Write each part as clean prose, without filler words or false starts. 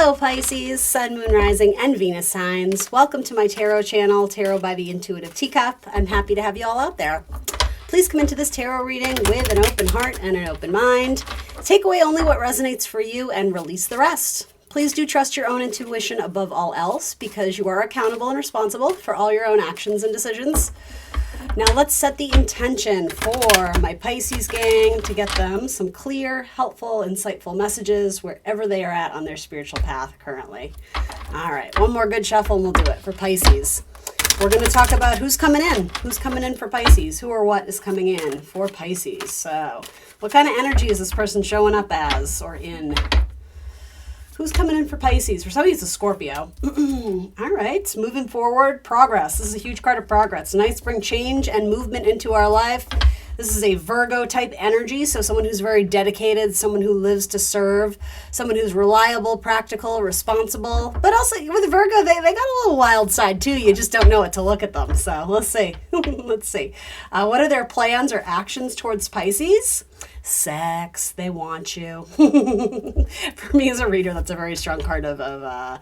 Hello Pisces, Sun, Moon, Rising, and Venus signs. Welcome to my tarot channel, Tarot by the Intuitive Teacup. I'm happy to have you all out there. Please come into this tarot reading with an open heart and an open mind. Take away only what resonates for you and release the rest. Please do trust your own intuition above all else because you are accountable and responsible for all your own actions and decisions. Now let's set the intention for my Pisces gang to get them some clear, helpful, insightful messages wherever they are at on their spiritual path currently. All right, one more good shuffle and we'll do it for Pisces. We're going to talk about who's coming in. Who's coming in for Pisces? Who or what is coming in for Pisces? So what kind of energy is this person showing up as or in? Who's coming in for Pisces? For some of you, it's a Scorpio. All right, moving forward, progress. This is a huge card of progress. Nice, bring change and movement into our life. This is a Virgo type energy, so someone who's very dedicated, someone who lives to serve, someone who's reliable, practical, responsible. But also with Virgo, they got a little wild side too. You just don't know it to look at them. So let's see. Let's see. What are their plans or actions towards Pisces? Sex, they want you. For me as a reader, that's a very strong card of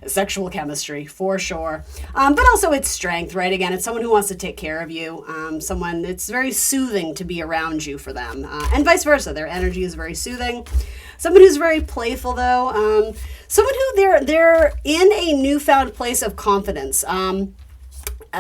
sexual chemistry, for sure. But also it's strength, right? Again, it's someone who wants to take care of you. Someone, it's very soothing to be around you for them. And vice versa, their energy is very soothing. Someone who's very playful, though. Someone who they're in a newfound place of confidence.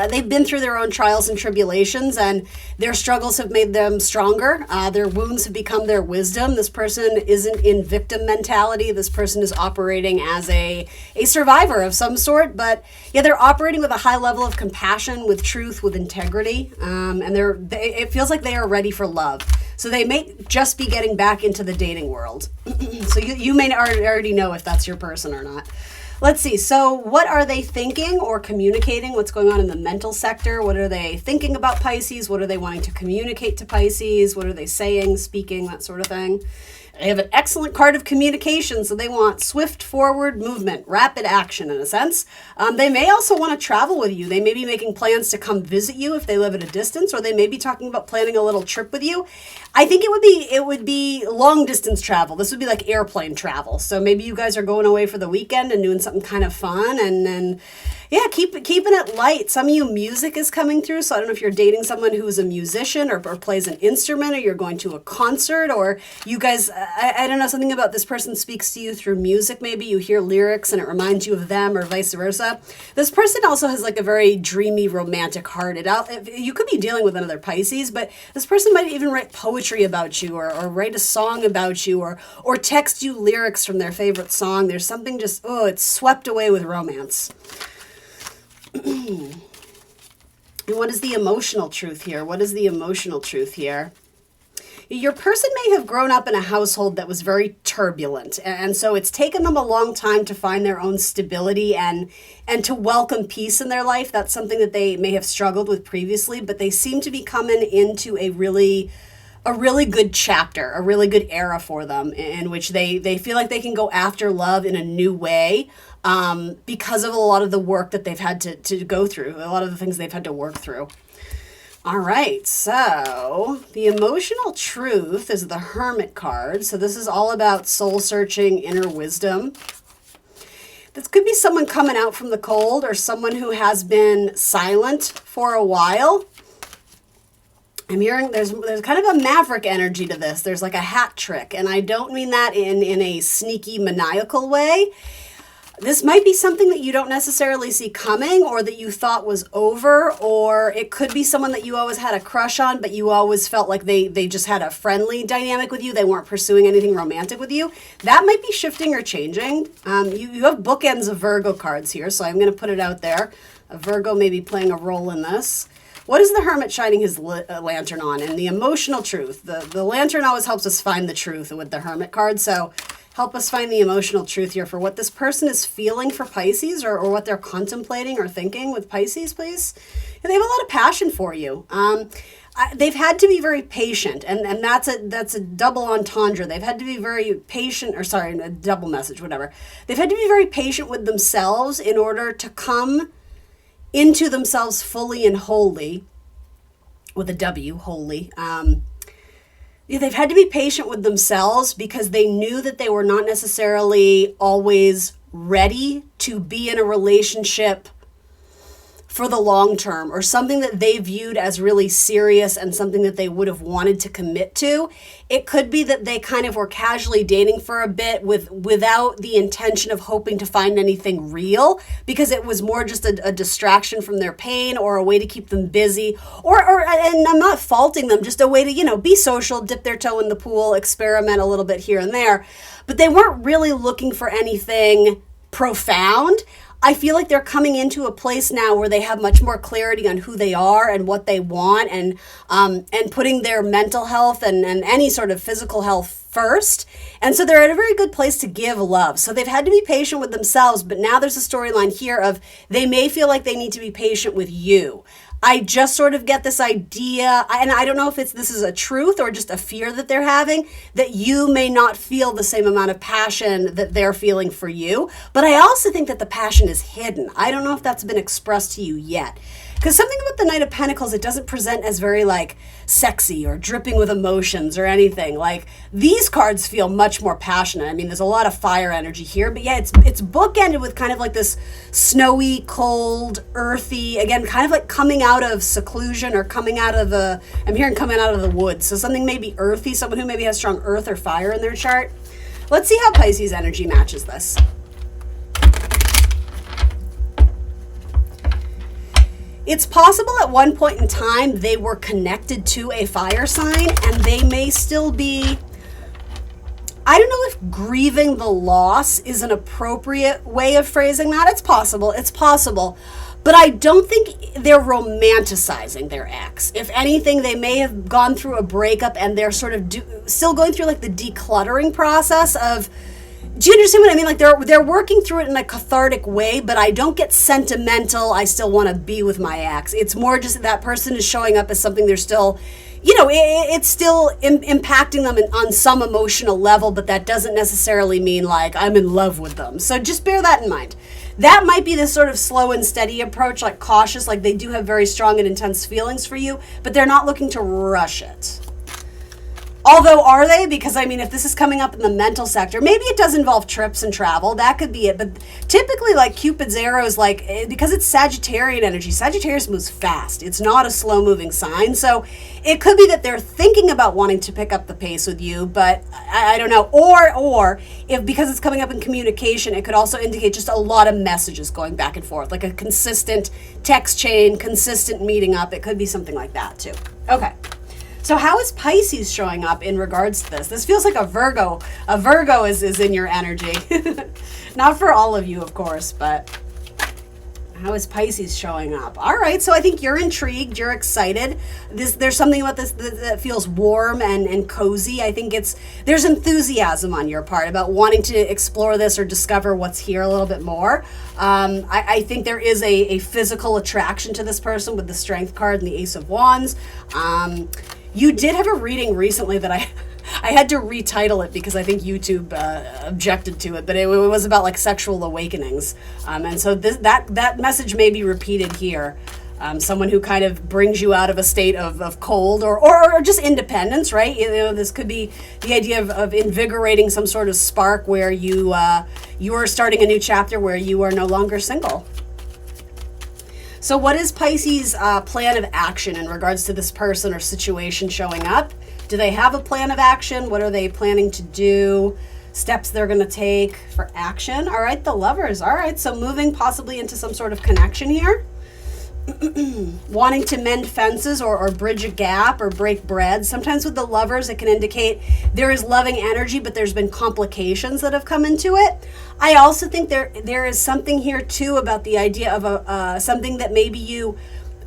They've been through their own trials and tribulations, and their struggles have made them stronger. Their wounds have become their wisdom. This person isn't in victim mentality. This person is operating as a survivor of some sort, but yeah, they're operating with a high level of compassion, with truth, with integrity, and it feels like they are ready for love. So they may just be getting back into the dating world. So you may already know if that's your person or not. Let's see. So what are they thinking or communicating? What's going on in the mental sector? What are they thinking about Pisces? What are they wanting to communicate to Pisces? What are they saying, speaking, that sort of thing? They have an excellent card of communication, so they want swift forward movement, rapid action in a sense. They may also want to travel with you. They may be making plans to come visit you if they live at a distance, or they may be talking about planning a little trip with you. I think it would be long distance travel. This would be like airplane travel. So maybe you guys are going away for the weekend and doing something kind of fun, and then yeah, keeping it light. Some of you, music is coming through. So I don't know if you're dating someone who is a musician or plays an instrument, or you're going to a concert, or you guys, I don't know, something about this person speaks to you through music. Maybe you hear lyrics and it reminds you of them, or vice versa. This person also has like a very dreamy, romantic heart. You could be dealing with another Pisces, but this person might even write poetry about you, or write a song about you, or text you lyrics from their favorite song. There's something just, it's swept away with romance. And what is the emotional truth here? What is the emotional truth here? Your person may have grown up in a household that was very turbulent, and so it's taken them a long time to find their own stability and to welcome peace in their life. That's something that they may have struggled with previously, but they seem to be coming into a really good chapter, a really good era for them, in which they feel like they can go after love in a new way, because of a lot of the work that they've had to go through, a lot of the things they've had to work through. All right, so the emotional truth is the Hermit card. So this is all about soul-searching, inner wisdom. This could be someone coming out from the cold, or someone who has been silent for a while. I'm hearing there's kind of a maverick energy to this. There's like a hat trick, and I don't mean that in a sneaky, maniacal way. This might be something that you don't necessarily see coming, or that you thought was over, or it could be someone that you always had a crush on, but you always felt like they just had a friendly dynamic with you. They weren't pursuing anything romantic with you. That might be shifting or changing. You have bookends of Virgo cards here, so I'm going to put it out there. A Virgo may be playing a role in this. What is the Hermit shining his lantern on? And the emotional truth. The lantern always helps us find the truth with the Hermit card, so help us find the emotional truth here for what this person is feeling for Pisces, or what they're contemplating or thinking with Pisces, please. And they have a lot of passion for you. They've had to be very patient, and that's a double entendre. They've had to be very patient, or sorry, a double message, whatever. They've had to be very patient with themselves in order to come into themselves fully and wholly, with a W, wholly. They've had to be patient with themselves because they knew that they were not necessarily always ready to be in a relationship for the long term, or something that they viewed as really serious and something that they would have wanted to commit to. It could be that they kind of were casually dating for a bit without the intention of hoping to find anything real, because it was more just a distraction from their pain or a way to keep them busy, or and I'm not faulting them, just a way to, be social, dip their toe in the pool, experiment a little bit here and there. But they weren't really looking for anything profound. I feel like they're coming into a place now where they have much more clarity on who they are and what they want, and putting their mental health and any sort of physical health first. And so they're at a very good place to give love. So they've had to be patient with themselves, but now there's a storyline here of they may feel like they need to be patient with you. I just sort of get this idea, and I don't know if this is a truth or just a fear that they're having, that you may not feel the same amount of passion that they're feeling for you. But I also think that the passion is hidden. I don't know if that's been expressed to you yet. Because something about the Knight of Pentacles, it doesn't present as very sexy or dripping with emotions or anything. These cards feel much more passionate. I mean, there's a lot of fire energy here, but yeah, it's bookended with kind of this snowy, cold, earthy, again, kind of coming out of seclusion, or coming out of I'm hearing coming out of the woods. So something maybe earthy, someone who maybe has strong earth or fire in their chart. Let's see how Pisces energy matches this. It's possible at one point in time they were connected to a fire sign, and they may still be, I don't know if grieving the loss is an appropriate way of phrasing that. It's possible. But I don't think they're romanticizing their ex. If anything, they may have gone through a breakup and they're sort of still going through the decluttering process of, do you understand what I mean? They're working through it in a cathartic way, but I don't get sentimental, I still want to be with my ex. It's more just that person is showing up as something they're still, it's still impacting them on some emotional level, but that doesn't necessarily mean I'm in love with them. So just bear that in mind. That might be this sort of slow and steady approach, cautious, they do have very strong and intense feelings for you, but they're not looking to rush it. Although, are they? Because, if this is coming up in the mental sector, maybe it does involve trips and travel. That could be it. But typically, Cupid's arrows, because it's Sagittarian energy, Sagittarius moves fast. It's not a slow-moving sign. So it could be that they're thinking about wanting to pick up the pace with you, but I don't know. Or if, because it's coming up in communication, it could also indicate just a lot of messages going back and forth, a consistent text chain, consistent meeting up. It could be something like that, too. Okay. So how is Pisces showing up in regards to this? This feels like a Virgo. A Virgo is in your energy. Not for all of you, of course, but how is Pisces showing up? All right, so I think you're intrigued. You're excited. There's something about this that feels warm and cozy. I think there's enthusiasm on your part about wanting to explore this or discover what's here a little bit more. I think there is a physical attraction to this person with the Strength card and the Ace of Wands. You did have a reading recently that I had to retitle it because I think YouTube objected to it, but it was about sexual awakenings. And so that message may be repeated here. Someone who kind of brings you out of a state of cold or just independence, right? This could be the idea of invigorating some sort of spark where you are starting a new chapter where you are no longer single. So what is Pisces' plan of action in regards to this person or situation showing up? Do they have a plan of action? What are they planning to do? Steps they're going to take for action? All right, the Lovers. All right, so moving possibly into some sort of connection here. Wanting to mend fences or bridge a gap or break bread. Sometimes with the Lovers, it can indicate there is loving energy, but there's been complications that have come into it. I also think there is something here too about the idea of something that maybe you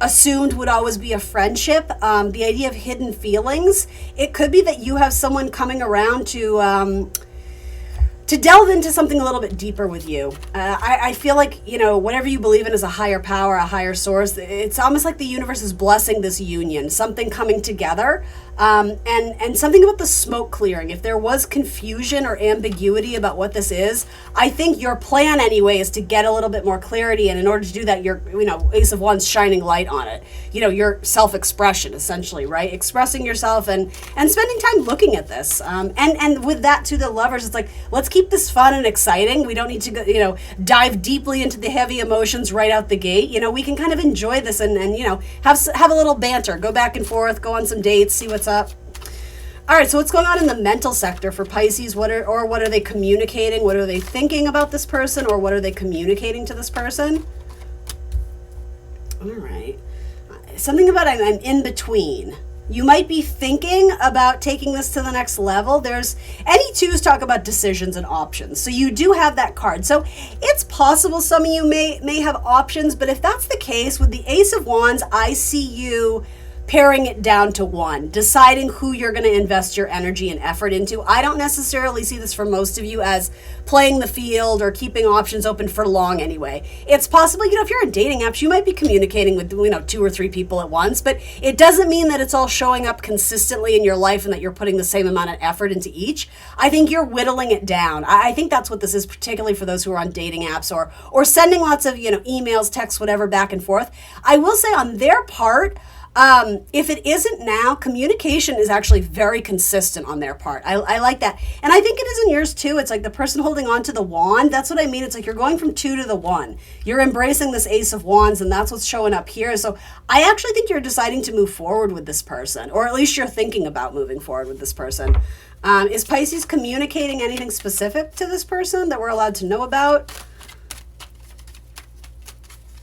assumed would always be a friendship. The idea of hidden feelings. It could be that you have someone coming around to delve into something a little bit deeper with you. I feel like, whatever you believe in is a higher power, a higher source. It's almost like the universe is blessing this union, something coming together. And something about the smoke clearing. If there was confusion or ambiguity about what this is, I think your plan anyway is to get a little bit more clarity. And in order to do that, you're, Ace of Wands shining light on it. Your self-expression, essentially, right? Expressing yourself and spending time looking at this. And with that, to the Lovers, it's like, let's keep this fun and exciting. We don't need to go, dive deeply into the heavy emotions right out the gate. We can kind of enjoy this and have a little banter, go back and forth, go on some dates, see what's up. All right, so what's going on in the mental sector for Pisces? What are they communicating? What are they thinking about this person, or what are they communicating to this person? All right. Something about I'm in between. You might be thinking about taking this to the next level. There's any twos talk about decisions and options. So you do have that card. So it's possible some of you may have options, but if that's the case, with the Ace of Wands, I see you paring it down to one, deciding who you're going to invest your energy and effort into. I don't necessarily see this for most of you as playing the field or keeping options open for long anyway. It's possible, if you're in dating apps, you might be communicating with, 2 or 3 people at once, but it doesn't mean that it's all showing up consistently in your life and that you're putting the same amount of effort into each. I think you're whittling it down. I think that's what this is, particularly for those who are on dating apps or sending lots of, emails, texts, whatever, back and forth. I will say on their part, if it isn't now, communication is actually very consistent on their part. I like that. And I think it is in yours too. It's like the person holding on to the wand. That's what I mean. It's like you're going from 2 to the 1. You're embracing this Ace of Wands, and that's what's showing up here. So I actually think you're deciding to move forward with this person, or at least you're thinking about moving forward with this person. Is Pisces communicating anything specific to this person that we're allowed to know about?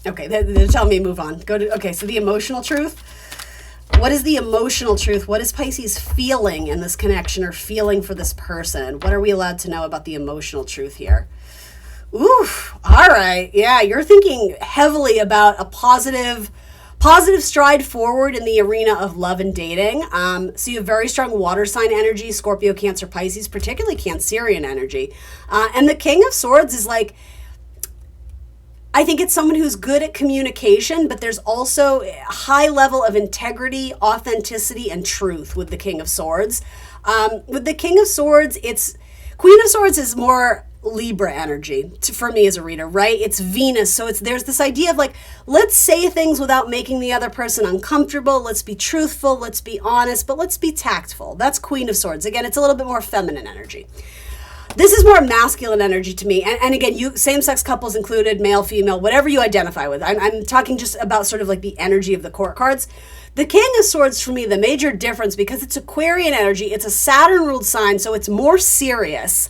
Okay, they're telling me to move on. Okay, so the emotional truth. What is the emotional truth? What is Pisces feeling in this connection or feeling for this person? What are we allowed to know about the emotional truth here? Oof. All right. Yeah, you're thinking heavily about a positive stride forward in the arena of love and dating. So you have very strong water sign energy, Scorpio, Cancer, Pisces, particularly Cancerian energy. And the King of Swords is like, I think it's someone who's good at communication, but there's also a high level of integrity, authenticity, and truth with the King of Swords. With the King of Swords, Queen of Swords is more Libra energy for me as a reader, right? It's Venus. So there's this idea of like, let's say things without making the other person uncomfortable. Let's be truthful. Let's be honest, but let's be tactful. That's Queen of Swords. Again, it's a little bit more feminine energy. This is more masculine energy to me. And again, you same-sex couples included, male, female, whatever you identify with. I'm talking just about sort of like the energy of the court cards. The King of Swords, for me, the major difference, because it's Aquarian energy, it's a Saturn-ruled sign, so it's more serious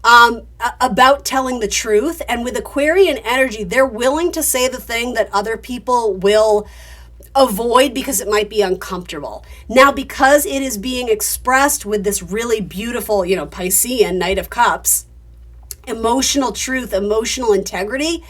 about telling the truth. And with Aquarian energy, they're willing to say the thing that other people will avoid because it might be uncomfortable. Now, because it is being expressed with this really beautiful, Piscean, Knight of Cups, emotional truth, emotional integrity,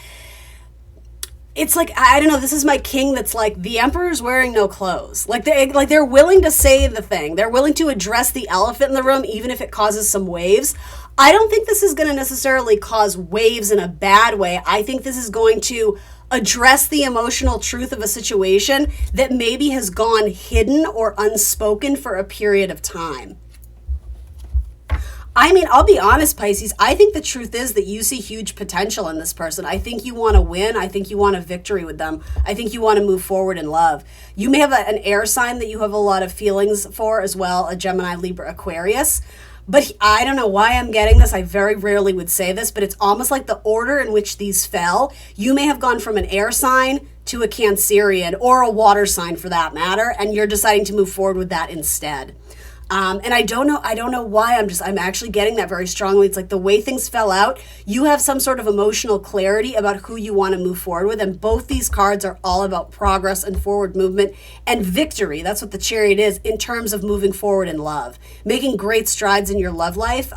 it's like, I don't know, this is my king that's like, the emperor's wearing no clothes. Like they're willing to say the thing. They're willing to address the elephant in the room, even if it causes some waves. I don't think this is going to necessarily cause waves in a bad way. I think this is going to address the emotional truth of a situation that maybe has gone hidden or unspoken for a period of time. I mean, I'll be honest, Pisces, I think the truth is that you see huge potential in this person. I think you want to win. I think you want a victory with them. I think you want to move forward in love. You may have an air sign that you have a lot of feelings for as well, a Gemini, Libra, Aquarius. But I don't know why I'm getting this. I very rarely would say this, but it's almost like the order in which these fell. You may have gone from an air sign to a Cancerian, or a water sign for that matter, and you're deciding to move forward with that instead. And I don't know why. I'm actually getting that very strongly. It's like the way things fell out, you have some sort of emotional clarity about who you want to move forward with. And both these cards are all about progress and forward movement and victory. That's what the Chariot is in terms of moving forward in love, making great strides in your love life,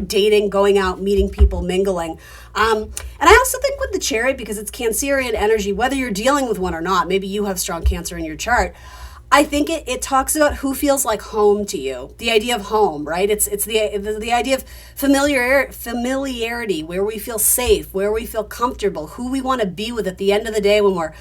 dating, going out, meeting people, mingling. And I also think with the Chariot, because it's Cancerian energy, whether you're dealing with one or not, maybe you have strong Cancer in your chart, I think it talks about who feels like home to you. The idea of home, right? It's the idea of familiarity, where we feel safe, where we feel comfortable, who we want to be with at the end of the day when we're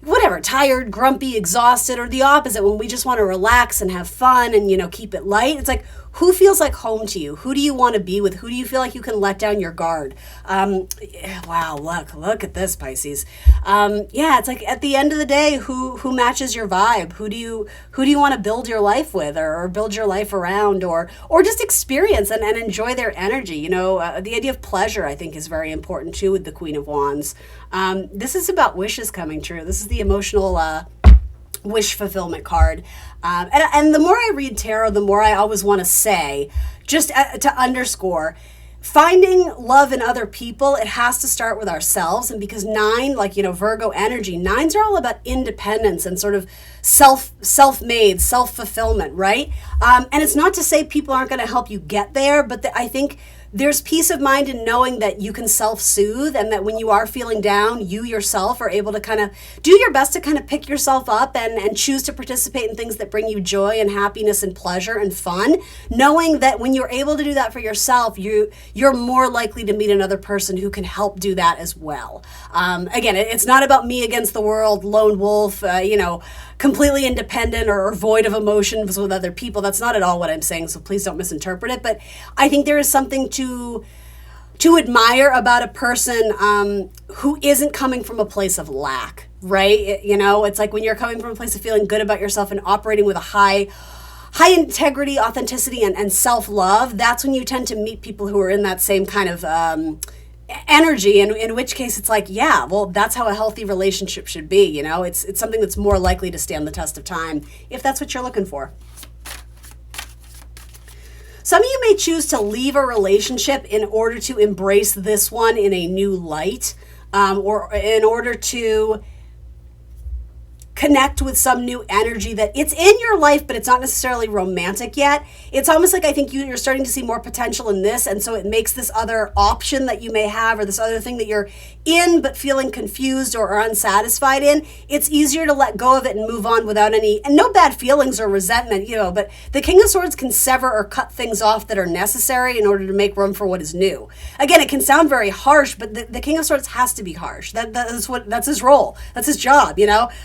whatever, tired, grumpy, exhausted, or the opposite, when we just want to relax and have fun and, keep it light. It's like, who feels like home to you? Who do you want to be with? Who do you feel like you can let down your guard? Wow, look at this, Pisces. It's like at the end of the day, who matches your vibe? Who do you want to build your life with, or build your life around, or just experience and enjoy their energy? The idea of pleasure, I think, is very important too with the Queen of Wands. This is about wishes coming true. This is the emotional wish fulfillment card. And the more I read tarot, the more I always want to say, just to underscore, finding love in other people, it has to start with ourselves. And because 9, Virgo energy, 9s are all about independence and sort of self-made, self-fulfillment, right? And it's not to say people aren't going to help you get there, but I think there's peace of mind in knowing that you can self-soothe, and that when you are feeling down, you yourself are able to kind of do your best to kind of pick yourself up and choose to participate in things that bring you joy and happiness and pleasure and fun, knowing that when you're able to do that for yourself, you're more likely to meet another person who can help do that as well. Again, it's not about me against the world, lone wolf, completely independent or void of emotions with other people. That's not at all what I'm saying, so please don't misinterpret it. But I think there is something to admire about a person who isn't coming from a place of lack, right? It's like when you're coming from a place of feeling good about yourself and operating with a high integrity, authenticity, and self-love, that's when you tend to meet people who are in that same kind of energy, and in which case it's like, yeah, well, that's how a healthy relationship should be. It's something that's more likely to stand the test of time if that's what you're looking for. Some of you may choose to leave a relationship in order to embrace this one in a new light, or in order to connect with some new energy that it's in your life, but it's not necessarily romantic yet. It's almost like I think you're starting to see more potential in this, and so it makes this other option that you may have, or this other thing that you're in but feeling confused or unsatisfied in, it's easier to let go of it and move on without and no bad feelings or resentment, but the King of Swords can sever or cut things off that are necessary in order to make room for what is new. Again, it can sound very harsh, but the King of Swords has to be harsh. That's his role. That's his job,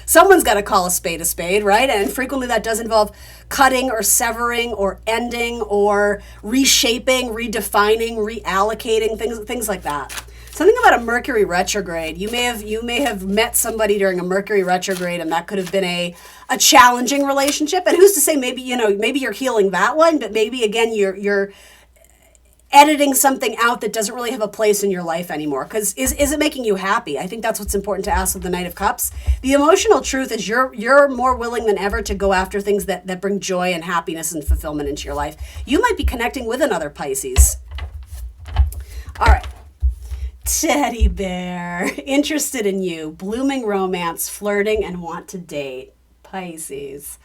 Someone's got to call a spade, right? And frequently that does involve cutting or severing or ending or reshaping, redefining, reallocating, things like that. Something about a Mercury retrograde. You may have met somebody during a Mercury retrograde, and that could have been a challenging relationship. And who's to say maybe you're healing that one, but maybe again you're editing something out that doesn't really have a place in your life anymore. Because is it making you happy? I think that's what's important to ask with the Knight of Cups. The emotional truth is you're more willing than ever to go after things that bring joy and happiness and fulfillment into your life. You might be connecting with another Pisces. All right. Teddy bear, interested in you, blooming romance, flirting, and want to date. Pisces.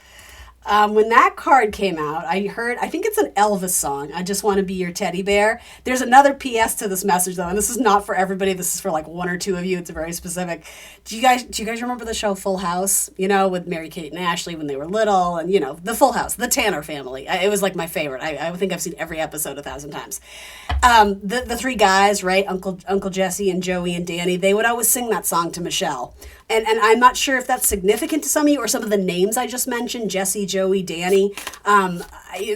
When that card came out, I think it's an Elvis song, I Just Want to Be Your Teddy Bear. There's another PS to this message, though, and this is not for everybody. This is for like one or two of you. It's very specific. Do you guys remember the show Full House? With Mary-Kate and Ashley when they were little, and, the Full House, the Tanner family. It was like my favorite. I think I've seen every episode 1,000 times. The three guys, right? Uncle Jesse and Joey and Danny, they would always sing that song to Michelle. And I'm not sure if that's significant to some of you, or some of the names I just mentioned, Jesse, Joey, Danny,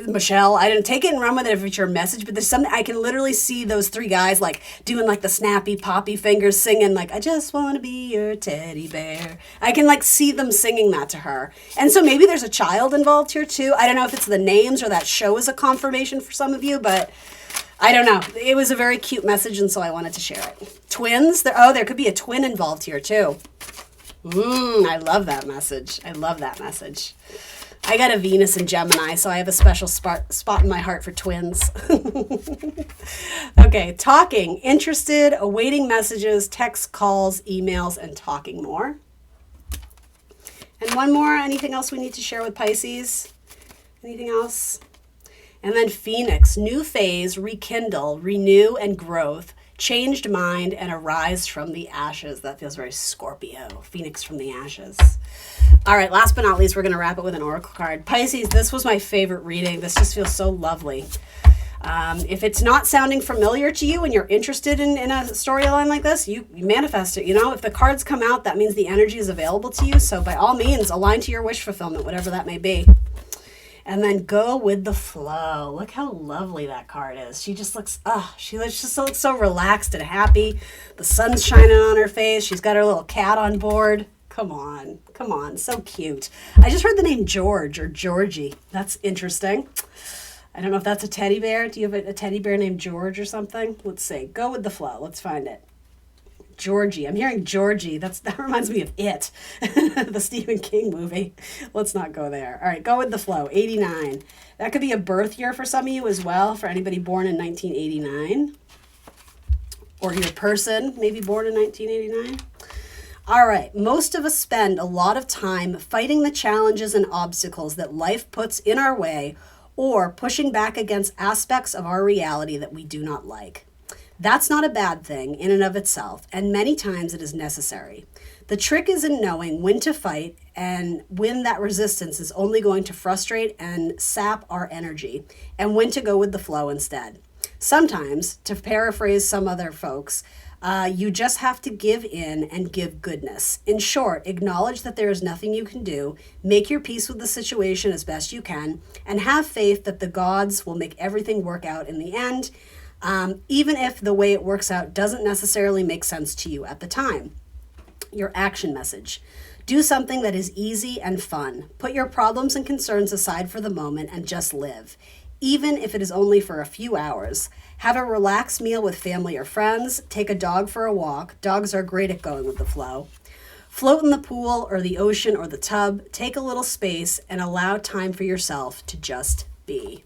Michelle. I didn't take it and run with it if it's your message, but there's something, I can literally see those three guys like doing like the snappy poppy fingers, singing like, I just want to be your teddy bear. I can like see them singing that to her. And so maybe there's a child involved here too. I don't know if it's the names or that show is a confirmation for some of you, but I don't know. It was a very cute message, and so I wanted to share it. Twins? There could be a twin involved here too. I love that message. I got a Venus in Gemini, so I have a special spot in my heart for twins. Okay, talking, interested, awaiting messages, text, calls, emails, and talking more. And one more, anything else we need to share with Pisces? Anything else? And then Phoenix, new phase, rekindle, renew, and growth. Changed mind and arise from the ashes. That feels very Scorpio. Phoenix from the ashes. All right, last but not least, we're going to wrap it with an oracle card. Pisces, this was my favorite reading. This just feels so lovely. If it's not sounding familiar to you and you're interested in a storyline like this, you manifest it. If the cards come out, that means the energy is available to you. So by all means, align to your wish fulfillment, whatever that may be. And then go with the flow. Look how lovely that card is. She just looks, looks so relaxed and happy. The sun's shining on her face. She's got her little cat on board. Come on, so cute. I just heard the name George or Georgie. That's interesting. I don't know if that's a teddy bear. Do you have a teddy bear named George or something? Let's see. Go with the flow. Let's find it. Georgie. I'm hearing Georgie. That reminds me of It, the Stephen King movie. Let's not go there. All right, go with the flow. 89. That could be a birth year for some of you as well, for anybody born in 1989. Or your person maybe born in 1989. All right, most of us spend a lot of time fighting the challenges and obstacles that life puts in our way, or pushing back against aspects of our reality that we do not like. That's not a bad thing in and of itself, and many times it is necessary. The trick is in knowing when to fight and when that resistance is only going to frustrate and sap our energy, and when to go with the flow instead. Sometimes, to paraphrase some other folks, you just have to give in and give goodness. In short, acknowledge that there is nothing you can do, make your peace with the situation as best you can, and have faith that the gods will make everything work out in the end, even if the way it works out doesn't necessarily make sense to you at the time. Your action message. Do something that is easy and fun. Put your problems and concerns aside for the moment and just live, even if it is only for a few hours. Have a relaxed meal with family or friends. Take a dog for a walk. Dogs are great at going with the flow. Float in the pool or the ocean or the tub. Take a little space and allow time for yourself to just be.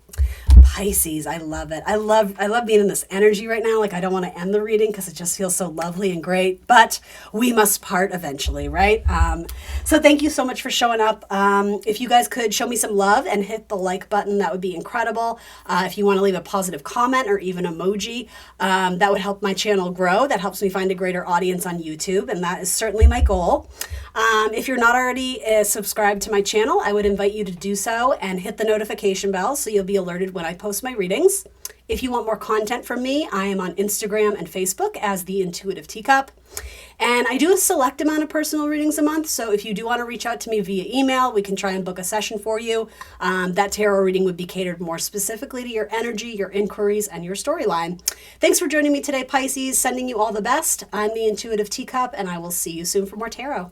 Pisces, I love it. I love being in this energy right now. Like, I don't want to end the reading because it just feels so lovely and great, but we must part eventually, right? So thank you so much for showing up. If you guys could show me some love and hit the like button, that would be incredible. If you want to leave a positive comment or even emoji, that would help my channel grow. That helps me find a greater audience on YouTube, and that is certainly my goal. If you're not already subscribed to my channel, I would invite you to do so and hit the notification bell so you'll be alerted when I post my readings. If you want more content from me, I am on Instagram and Facebook as The Intuitive Teacup. And I do a select amount of personal readings a month, so if you do want to reach out to me via email, we can try and book a session for you. That tarot reading would be catered more specifically to your energy, your inquiries, and your storyline. Thanks for joining me today, Pisces. Sending you all the best. I'm The Intuitive Teacup, and I will see you soon for more tarot.